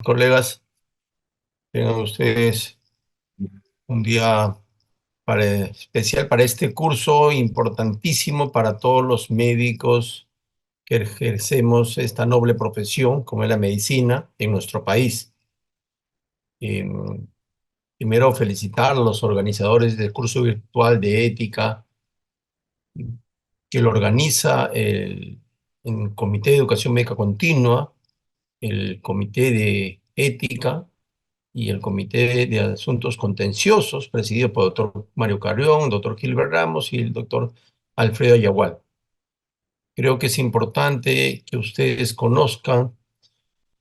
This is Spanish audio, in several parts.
Colegas, tengan ustedes un día especial para este curso importantísimo para todos los médicos que ejercemos esta noble profesión como es la medicina en nuestro país. Em, Primero felicitar a los organizadores del curso virtual de ética que lo organiza el Comité de Educación Médica Continua, el Comité de Ética y el Comité de Asuntos Contenciosos, presidido por el doctor Mario Carrión, doctor Gilbert Ramos y el doctor Alfredo Ayagual. Creo que es importante que ustedes conozcan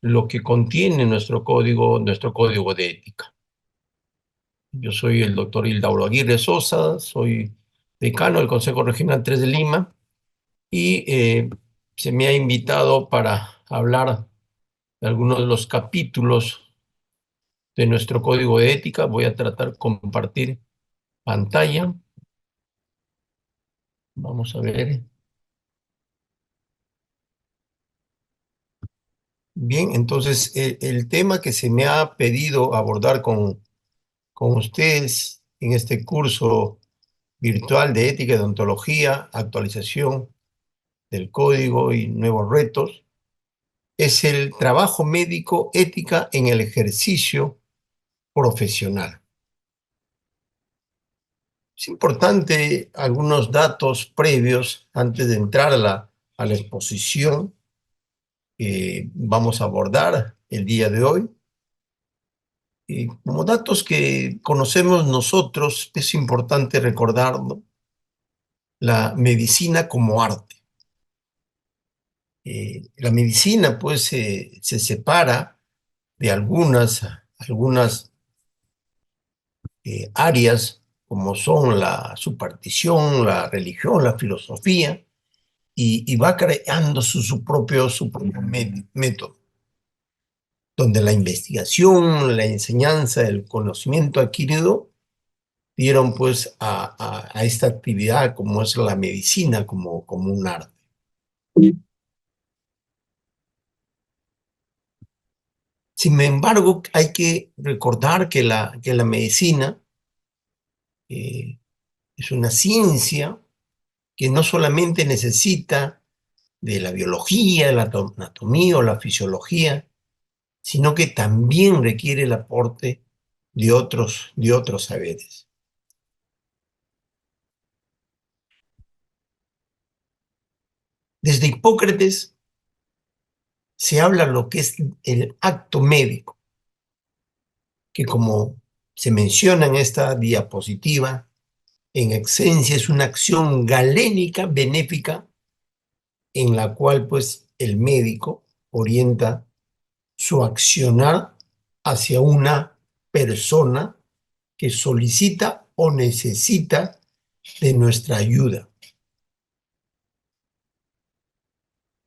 lo que contiene nuestro código de ética. Yo soy el doctor Hildauro Aguirre Sosa, soy decano del Consejo Regional 3 de Lima y se me ha invitado para hablar de algunos de los capítulos de nuestro código de ética. Voy a tratar de compartir pantalla. Vamos a ver. Bien, entonces el tema que se me ha pedido abordar con ustedes en este curso virtual de ética y deontología, actualización del código y nuevos retos, es el trabajo médico, ética en el ejercicio profesional. Es importante algunos datos previos antes de entrar a la exposición que vamos a abordar el día de hoy. Como datos que conocemos nosotros, es importante recordarlo, la medicina como arte. La medicina, pues, se separa de algunas áreas, como son la superstición, la religión, la filosofía, y va creando su propio método, donde la investigación, la enseñanza, el conocimiento adquirido dieron pues a esta actividad como es la medicina, como un arte. Sin embargo, hay que recordar que la medicina eh, es una ciencia que no solamente necesita de la biología, la anatomía o la fisiología, sino que también requiere el aporte de otros saberes. Desde Hipócrates se habla lo que es el acto médico, que como se menciona en esta diapositiva, en esencia es una acción galénica, benéfica, en la cual pues el médico orienta su accionar hacia una persona que solicita o necesita de nuestra ayuda.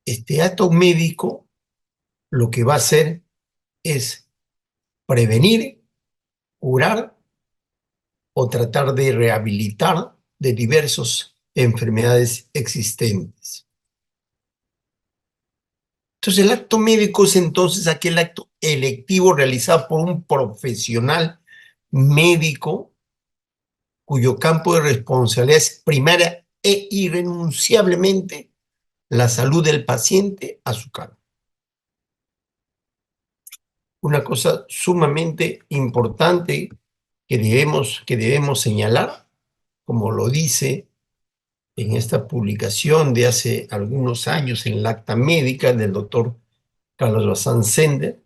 Este acto médico lo que va a hacer es prevenir, curar o tratar de rehabilitar de diversas enfermedades existentes. Entonces, el acto médico es entonces aquel acto electivo realizado por un profesional médico cuyo campo de responsabilidad es primaria e irrenunciablemente la salud del paciente a su cargo. Una cosa sumamente importante que debemos señalar, como lo dice en esta publicación de hace algunos años en la Acta Médica del doctor Carlos Bazán Sender,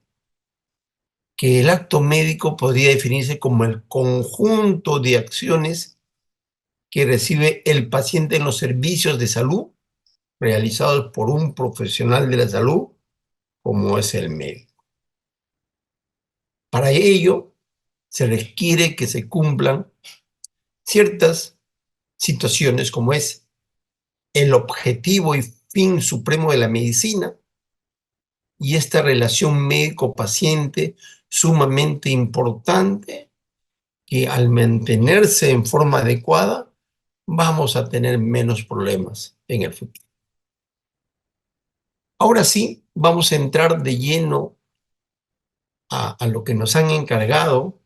que el acto médico podría definirse como el conjunto de acciones que recibe el paciente en los servicios de salud realizados por un profesional de la salud, como es el médico. Para ello, se requiere que se cumplan ciertas situaciones, como es el objetivo y fin supremo de la medicina y esta relación médico-paciente sumamente importante que al mantenerse en forma adecuada vamos a tener menos problemas en el futuro. Ahora sí, vamos a entrar de lleno a lo que nos han encargado,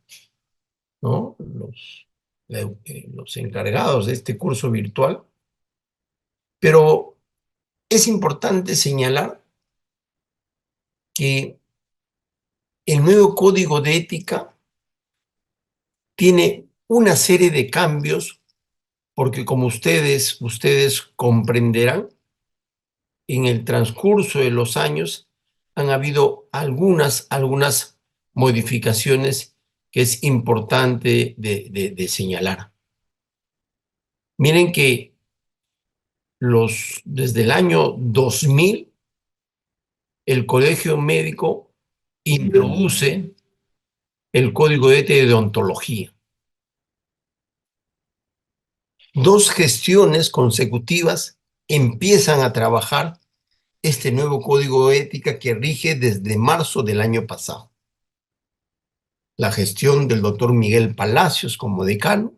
¿no? Los encargados de este curso virtual, pero es importante señalar que el nuevo código de ética tiene una serie de cambios, porque como ustedes comprenderán, en el transcurso de los años han habido algunas modificaciones que es importante de señalar. Miren que desde el año 2000, el Colegio Médico introduce el Código de Ética y Deontología. 2 gestiones consecutivas empiezan a trabajar este nuevo Código de Ética que rige desde marzo del año pasado. La gestión del doctor Miguel Palacios como decano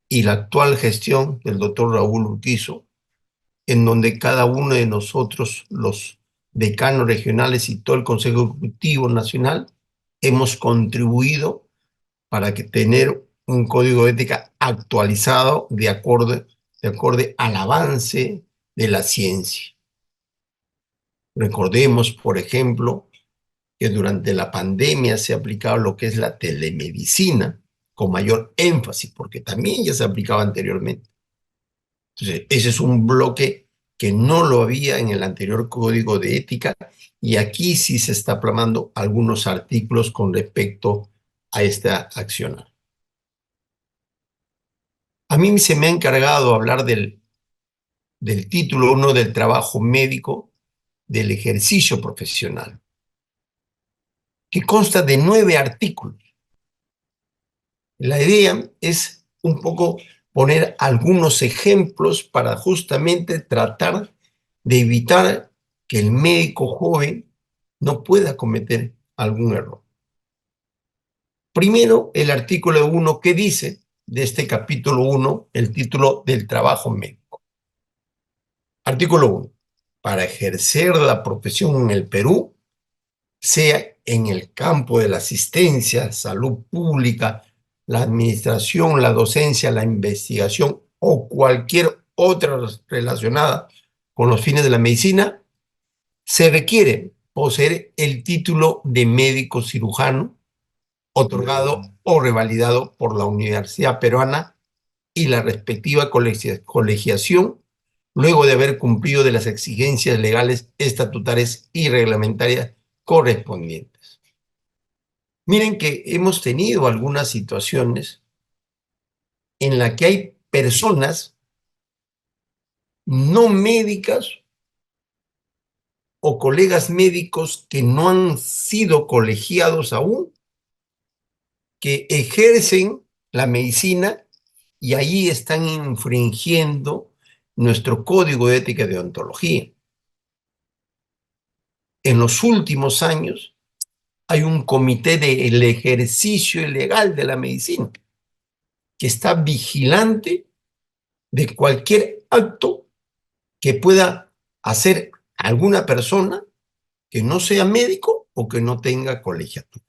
y la actual gestión del doctor Raúl Urquizo, en donde cada uno de nosotros, los decanos regionales y todo el Consejo Ejecutivo Nacional, hemos contribuido para que tener un código de ética actualizado de acorde al avance de la ciencia. Recordemos, por ejemplo, que durante la pandemia se ha aplicado lo que es la telemedicina con mayor énfasis, porque también ya se aplicaba anteriormente. Entonces, ese es un bloque que no lo había en el anterior código de ética y aquí sí se está plasmando algunos artículos con respecto a esta acción. A mí se me ha encargado hablar del título 1 del trabajo médico del ejercicio profesional, que consta de 9 artículos. La idea es un poco poner algunos ejemplos para justamente tratar de evitar que el médico joven no pueda cometer algún error. Primero, el artículo 1 que dice de este capítulo 1, el título del trabajo médico. Artículo 1. Para ejercer la profesión en el Perú, sea en el campo de la asistencia, salud pública, la administración, la docencia, la investigación o cualquier otra relacionada con los fines de la medicina, se requiere poseer el título de médico cirujano otorgado o revalidado por la Universidad Peruana y la respectiva colegiación luego de haber cumplido de las exigencias legales, estatutarias y reglamentarias correspondientes. Miren que hemos tenido algunas situaciones en las que hay personas no médicas o colegas médicos que no han sido colegiados aún, que ejercen la medicina y ahí están infringiendo nuestro código de ética y deontología. En los últimos años hay un comité del ejercicio ilegal de la medicina que está vigilante de cualquier acto que pueda hacer alguna persona que no sea médico o que no tenga colegiatura.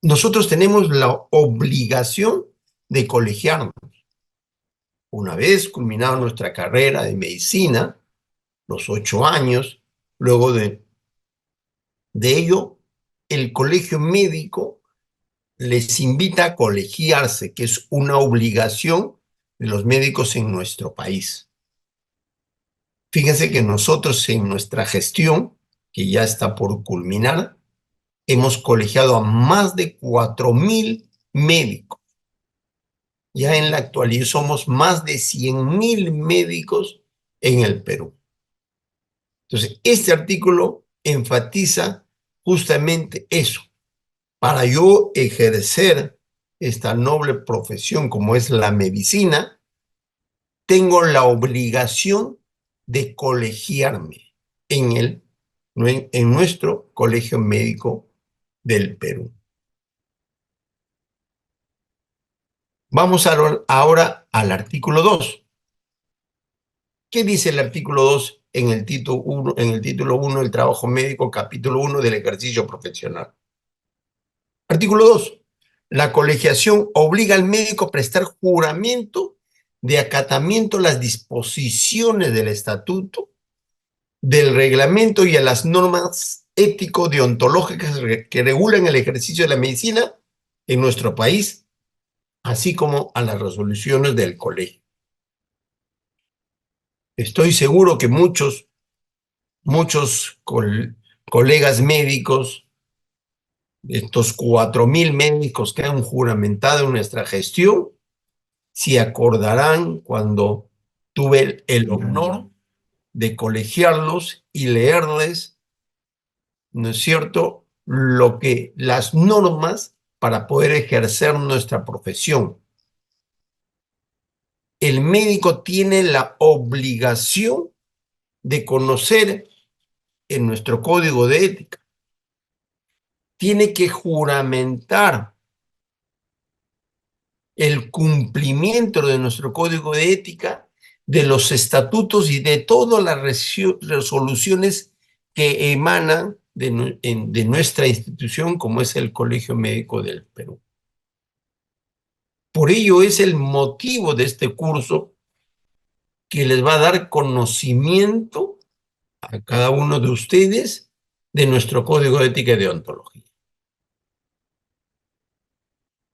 Nosotros tenemos la obligación de colegiarnos. Una vez culminada nuestra carrera de medicina, los 8 años, luego de ello, el colegio médico les invita a colegiarse, que es una obligación de los médicos en nuestro país. Fíjense que nosotros en nuestra gestión, que ya está por culminar, hemos colegiado a más de 4,000 médicos. Ya en la actualidad somos más de 100,000 médicos en el Perú. Entonces, este artículo enfatiza justamente eso. Para yo ejercer esta noble profesión como es la medicina, tengo la obligación de colegiarme en nuestro Colegio Médico del Perú. Vamos ahora al artículo 2. ¿Qué dice el artículo 2 en el título 1 del trabajo médico, capítulo 1 del ejercicio profesional. Artículo 2. La colegiación obliga al médico a prestar juramento de acatamiento a las disposiciones del estatuto, del reglamento y a las normas ético-deontológicas que regulan el ejercicio de la medicina en nuestro país, así como a las resoluciones del colegio. Estoy seguro que muchos colegas médicos, estos 4.000 médicos que han juramentado en nuestra gestión, se acordarán cuando tuve el honor de colegiarlos y leerles, ¿no es cierto?, las normas para poder ejercer nuestra profesión. El médico tiene la obligación de conocer en nuestro código de ética, tiene que juramentar el cumplimiento de nuestro código de ética, de los estatutos y de todas las resoluciones que emanan de nuestra institución, como es el Colegio Médico del Perú. Por ello es el motivo de este curso que les va a dar conocimiento a cada uno de ustedes de nuestro Código de Ética y Deontología.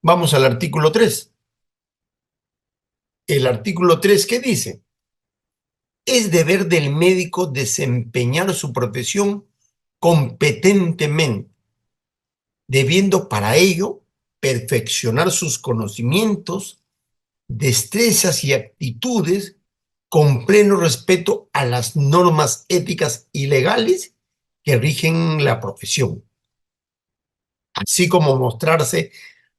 Vamos al artículo 3. El artículo 3, ¿qué dice? Es deber del médico desempeñar su profesión competentemente, debiendo para ello perfeccionar sus conocimientos, destrezas y actitudes con pleno respeto a las normas éticas y legales que rigen la profesión, así como mostrarse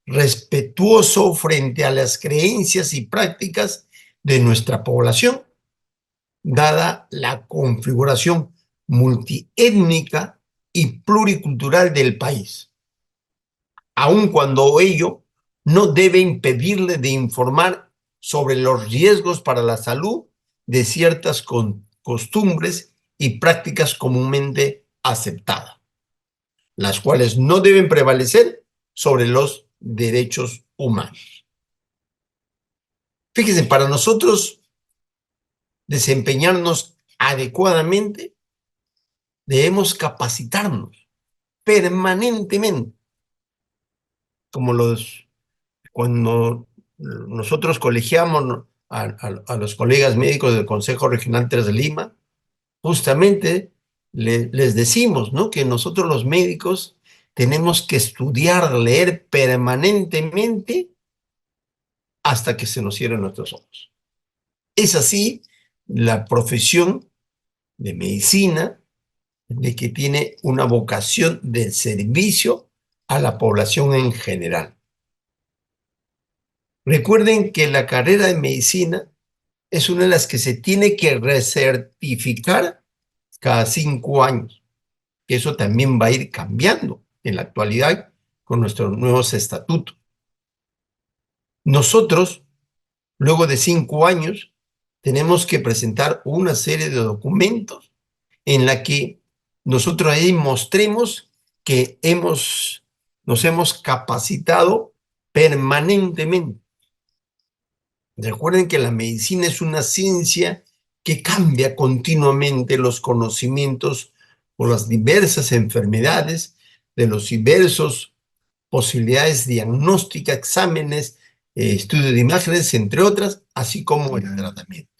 respetuoso frente a las creencias y prácticas de nuestra población, dada la configuración multiétnica y pluricultural del país, aun cuando ello no debe impedirle de informar sobre los riesgos para la salud de ciertas costumbres y prácticas comúnmente aceptadas, las cuales no deben prevalecer sobre los derechos humanos. Fíjense, para nosotros desempeñarnos adecuadamente, debemos capacitarnos permanentemente, como cuando nosotros colegiamos a los colegas médicos del Consejo Regional 3 de Lima, justamente les decimos, ¿no?, que nosotros los médicos tenemos que estudiar, leer permanentemente hasta que se nos cierren nuestros ojos. Es así la profesión de medicina, de que tiene una vocación de servicio a la población en general. Recuerden que la carrera de medicina es una de las que se tiene que recertificar cada 5 años. Eso también va a ir cambiando en la actualidad con nuestros nuevos estatutos. Nosotros, luego de 5 años, tenemos que presentar una serie de documentos en la que nosotros ahí mostremos que nos hemos capacitado permanentemente. Recuerden que la medicina es una ciencia que cambia continuamente los conocimientos por las diversas enfermedades, de los diversos posibilidades diagnósticas, exámenes, estudio de imágenes, entre otras, así como el tratamiento.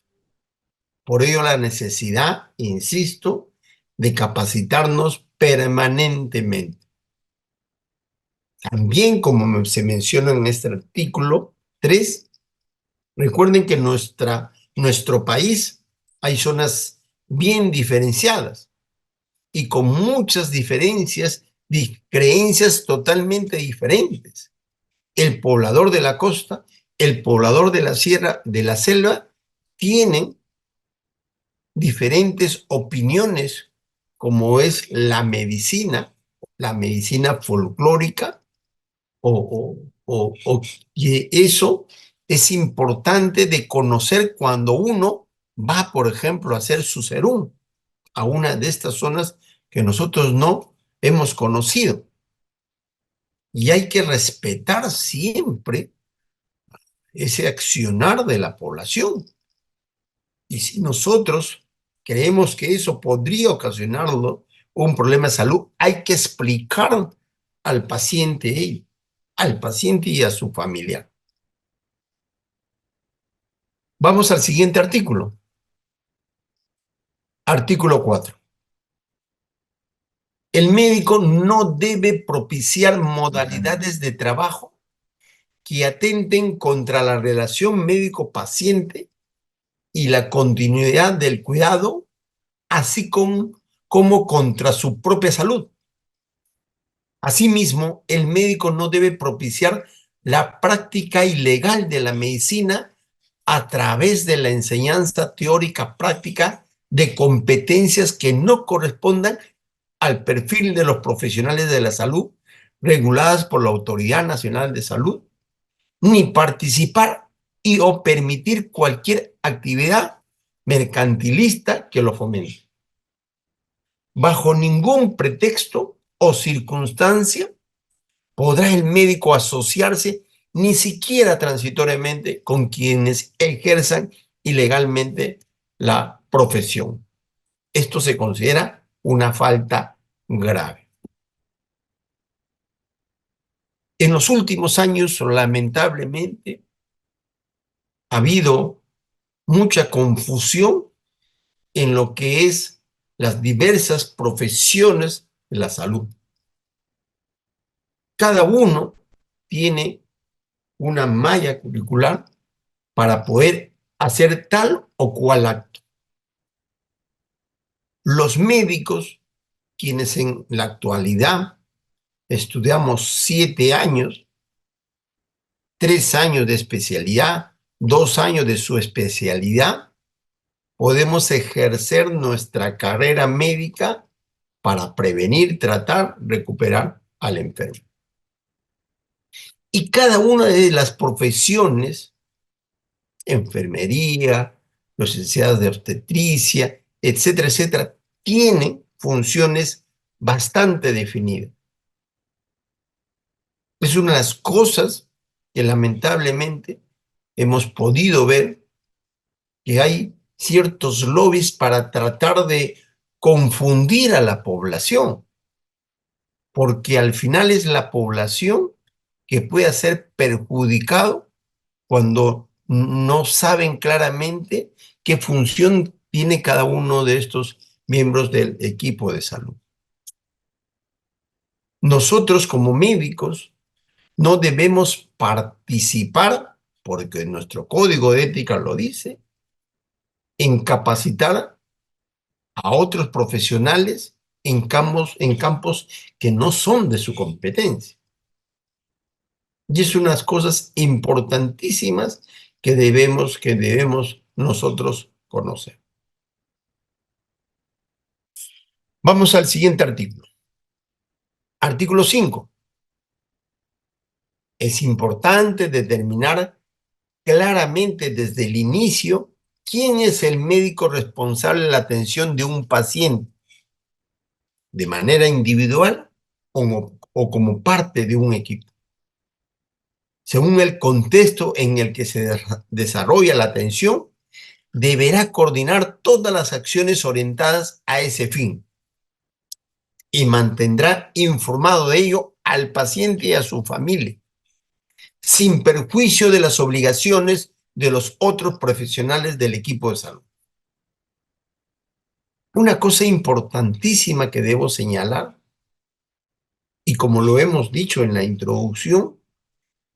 Por ello la necesidad, insisto, de capacitarnos permanentemente. También, como se menciona en este artículo 3, recuerden que nuestro país hay zonas bien diferenciadas y con muchas diferencias, creencias totalmente diferentes. El poblador de la costa, el poblador de la sierra, de la selva, tienen diferentes opiniones, como es la medicina folclórica, y eso es importante de conocer cuando uno va, por ejemplo, a hacer su serum. a una de estas zonas que nosotros no hemos conocido. Y hay que respetar siempre ese accionar de la población. Y si nosotros creemos que eso podría ocasionarlo un problema de salud, hay que explicar al paciente ello, al paciente y a su familia. Vamos al siguiente artículo. Artículo 4. El médico no debe propiciar modalidades de trabajo que atenten contra la relación médico-paciente y la continuidad del cuidado, así como contra su propia salud. Asimismo, el médico no debe propiciar la práctica ilegal de la medicina a través de la enseñanza teórica práctica de competencias que no correspondan al perfil de los profesionales de la salud reguladas por la Autoridad Nacional de Salud, ni participar y o permitir cualquier actividad mercantilista que lo fomente. Bajo ningún pretexto o circunstancia podrá el médico asociarse ni siquiera transitoriamente con quienes ejerzan ilegalmente la profesión. Esto se considera una falta grave. En los últimos años, lamentablemente, ha habido mucha confusión en lo que es las diversas profesiones de la salud. Cada uno tiene una malla curricular para poder hacer tal o cual acto. Los médicos, quienes en la actualidad estudiamos 7 años, 3 años de especialidad, 2 años de su especialidad, podemos ejercer nuestra carrera médica para prevenir, tratar, recuperar al enfermo. Y cada una de las profesiones, enfermería, los licenciados de obstetricia, etcétera, etcétera, tienen funciones bastante definidas. Es una de las cosas que lamentablemente hemos podido ver, que hay ciertos lobbies para tratar de confundir a la población, porque al final es la población que puede ser perjudicado cuando no saben claramente qué función tiene cada uno de estos miembros del equipo de salud. Nosotros como médicos no debemos participar, porque nuestro código de ética lo dice, en capacitar a otros profesionales en campos que no son de su competencia. Y es unas cosas importantísimas que debemos nosotros conocer. Vamos al siguiente artículo. Artículo 5. Es importante determinar claramente desde el inicio quién es el médico responsable de la atención de un paciente, de manera individual o como parte de un equipo, según el contexto en el que se desarrolla la atención. Deberá coordinar todas las acciones orientadas a ese fin y mantendrá informado de ello al paciente y a su familia, sin perjuicio de las obligaciones de los otros profesionales del equipo de salud. Una cosa importantísima que debo señalar, y como lo hemos dicho en la introducción,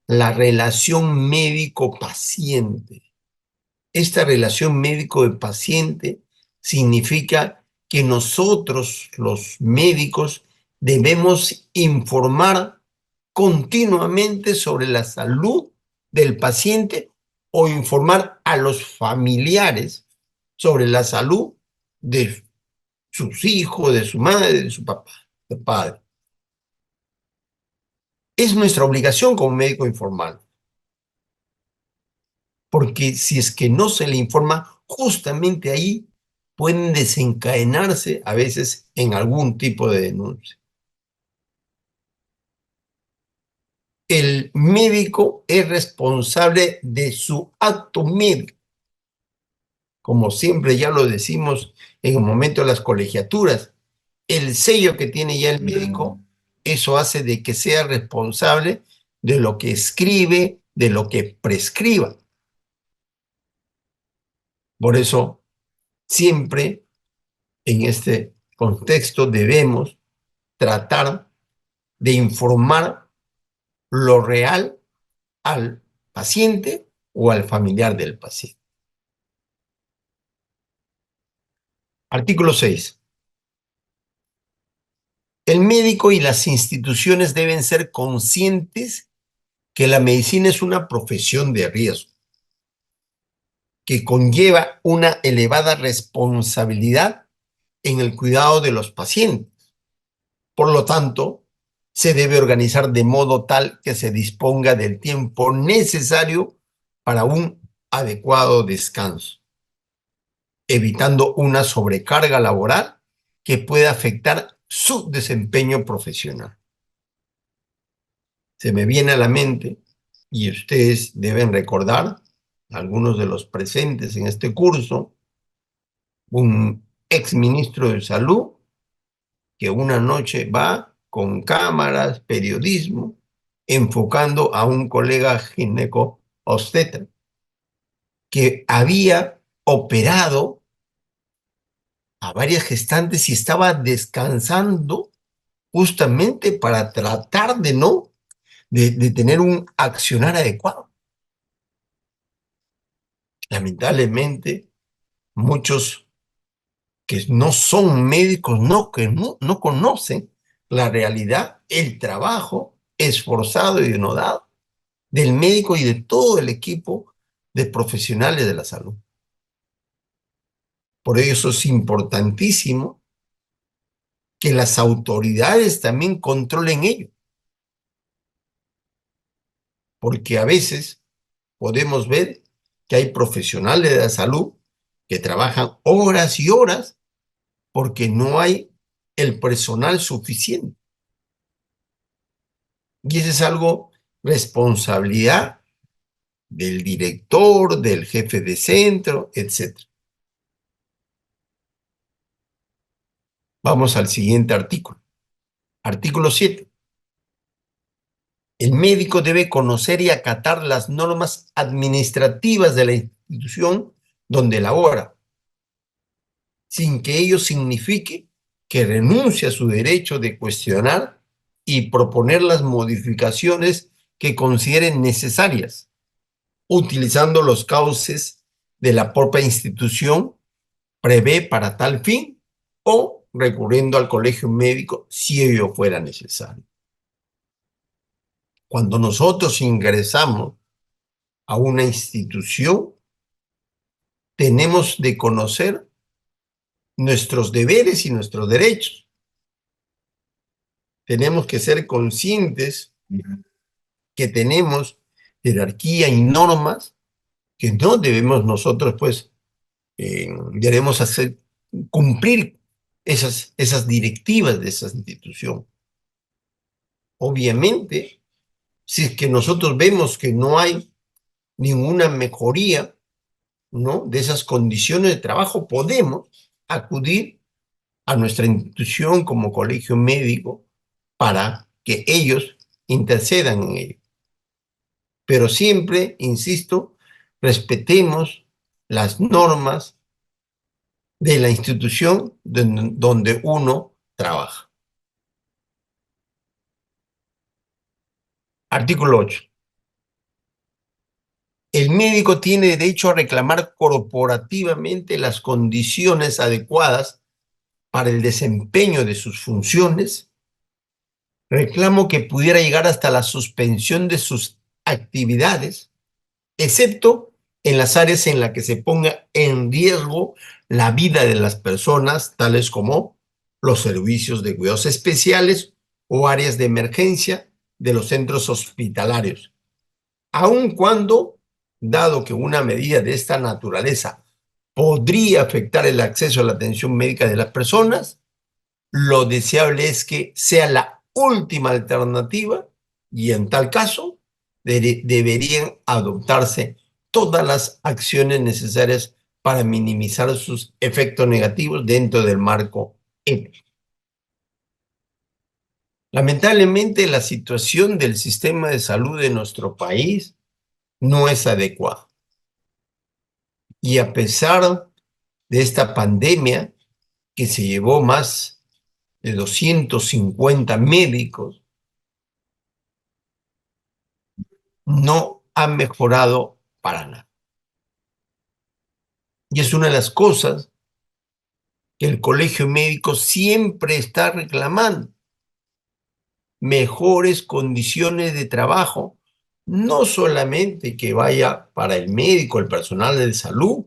la relación médico-paciente. Esta relación médico-paciente significa que nosotros, los médicos, debemos informar continuamente sobre la salud del paciente o informar a los familiares sobre la salud de sus hijos, de su madre, de su papá, de padre. Es nuestra obligación como médico informar, porque si es que no se le informa, justamente ahí pueden desencadenarse a veces en algún tipo de denuncia. El médico es responsable de su acto médico. Como siempre ya lo decimos en el momento de las colegiaturas, el sello que tiene ya el médico, eso hace de que sea responsable de lo que escribe, de lo que prescriba. Por eso, siempre en este contexto debemos tratar de informar lo real al paciente o al familiar del paciente. Artículo 6. El médico y las instituciones deben ser conscientes que la medicina es una profesión de riesgo, que conlleva una elevada responsabilidad en el cuidado de los pacientes. Por lo tanto, se debe organizar de modo tal que se disponga del tiempo necesario para un adecuado descanso, evitando una sobrecarga laboral que pueda afectar su desempeño profesional. Se me viene a la mente, y ustedes deben recordar, algunos de los presentes en este curso, un ex ministro de Salud que una noche va con cámaras, periodismo, enfocando a un colega gineco-obstetra que había operado a varias gestantes y estaba descansando justamente para tratar de tener un accionar adecuado. Lamentablemente, muchos que no son médicos, no conocen la realidad, el trabajo esforzado y denodado del médico y de todo el equipo de profesionales de la salud. Por eso es importantísimo que las autoridades también controlen ello, porque a veces podemos ver que hay profesionales de la salud que trabajan horas y horas porque no hay el personal suficiente. Y eso es algo responsabilidad del director, del jefe de centro, etc. Vamos al siguiente artículo. Artículo 7. El médico debe conocer y acatar las normas administrativas de la institución donde labora, sin que ello signifique que renuncie a su derecho de cuestionar y proponer las modificaciones que consideren necesarias, utilizando los cauces de la propia institución prevé para tal fin o recurriendo al colegio médico si ello fuera necesario. Cuando nosotros ingresamos a una institución, tenemos de conocer nuestros deberes y nuestros derechos. Tenemos que ser conscientes que tenemos jerarquía y normas que no debemos nosotros, pues, debemos hacer cumplir esas directivas de esa institución. Obviamente, si es que nosotros vemos que no hay ninguna mejoría, ¿no?, de esas condiciones de trabajo, podemos acudir a nuestra institución como colegio médico para que ellos intercedan en ello. Pero siempre, insisto, respetemos las normas de la institución donde uno trabaja. Artículo 8. El médico tiene derecho a reclamar corporativamente las condiciones adecuadas para el desempeño de sus funciones, reclamo que pudiera llegar hasta la suspensión de sus actividades, excepto en las áreas en las que se ponga en riesgo la vida de las personas, tales como los servicios de cuidados especiales o áreas de emergencia de los centros hospitalarios, aun cuando, dado que una medida de esta naturaleza podría afectar el acceso a la atención médica de las personas, lo deseable es que sea la última alternativa y en tal caso deberían adoptarse todas las acciones necesarias para minimizar sus efectos negativos dentro del marco ético. Lamentablemente, la situación del sistema de salud de nuestro país no es adecuada. Y a pesar de esta pandemia que se llevó más de 250 médicos, no ha mejorado para nada. Y es una de las cosas que el colegio médico siempre está reclamando: mejores condiciones de trabajo, no solamente que vaya para el médico, el personal de salud,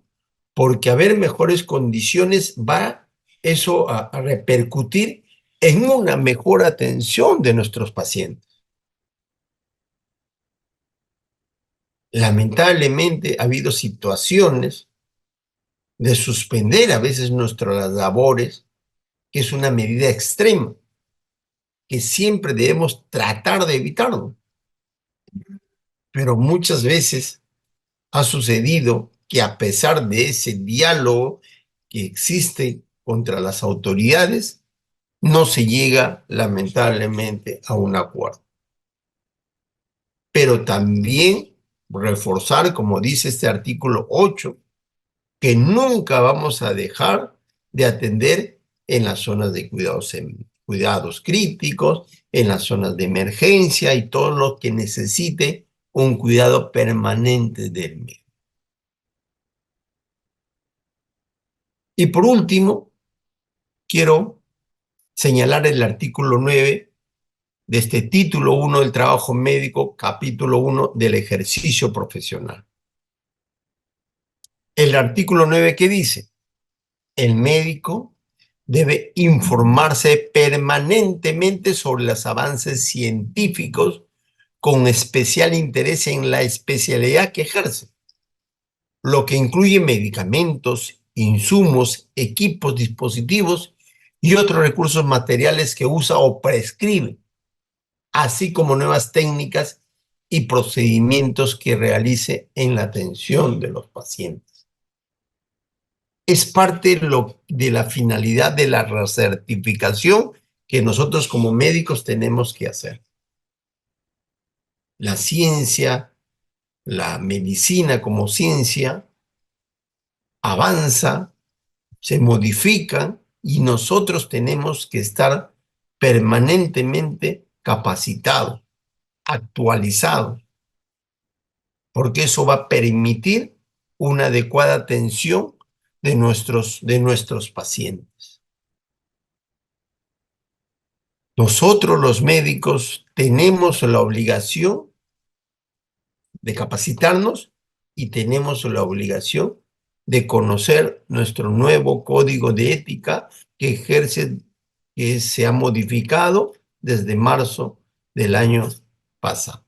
porque haber mejores condiciones va eso a repercutir en una mejor atención de nuestros pacientes. Lamentablemente ha habido situaciones de suspender a veces nuestras labores, que es una medida extrema, que siempre debemos tratar de evitarlo. Pero muchas veces ha sucedido que a pesar de ese diálogo que existe contra las autoridades, no se llega lamentablemente a un acuerdo. Pero también reforzar, como dice este artículo 8, que nunca vamos a dejar de atender en las zonas de cuidados críticos, en las zonas de emergencia y todo lo que necesite un cuidado permanente del médico. Y por último, quiero señalar el artículo 9 de este título 1 del trabajo médico, capítulo 1 del ejercicio profesional. El artículo 9 que dice: el médico debe informarse permanentemente sobre los avances científicos con especial interés en la especialidad que ejerce, lo que incluye medicamentos, insumos, equipos, dispositivos y otros recursos materiales que usa o prescribe, así como nuevas técnicas y procedimientos que realice en la atención de los pacientes. Es parte de la finalidad de la recertificación que nosotros como médicos tenemos que hacer. La ciencia, la medicina como ciencia, avanza, se modifica y nosotros tenemos que estar permanentemente capacitados, actualizados, porque eso va a permitir una adecuada atención de nuestros pacientes. Nosotros los médicos tenemos la obligación de capacitarnos y tenemos la obligación de conocer nuestro nuevo código de ética que se ha modificado desde marzo del año pasado.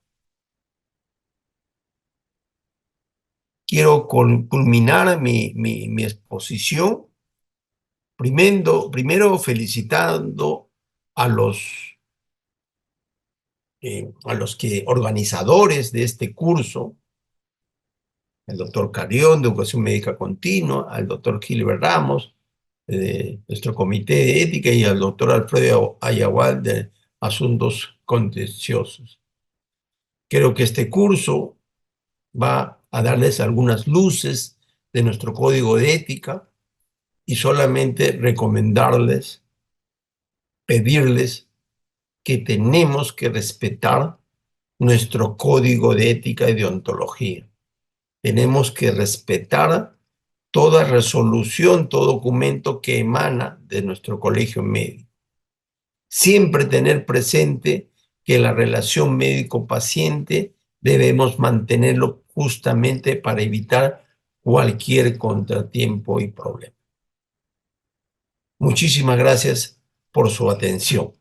Quiero culminar mi exposición primero felicitando a los organizadores de este curso, el doctor Carrión de Educación Médica Continua, al doctor Gilbert Ramos, de nuestro Comité de Ética, y al doctor Alfredo Ayagual de Asuntos Contenciosos. Creo que este curso va a darles algunas luces de nuestro código de ética y solamente recomendarles, pedirles que tenemos que respetar nuestro código de ética y de ontología. Tenemos que respetar toda resolución, todo documento que emana de nuestro colegio médico. Siempre tener presente que la relación médico-paciente debemos mantenerlo justamente para evitar cualquier contratiempo y problema. Muchísimas gracias por su atención.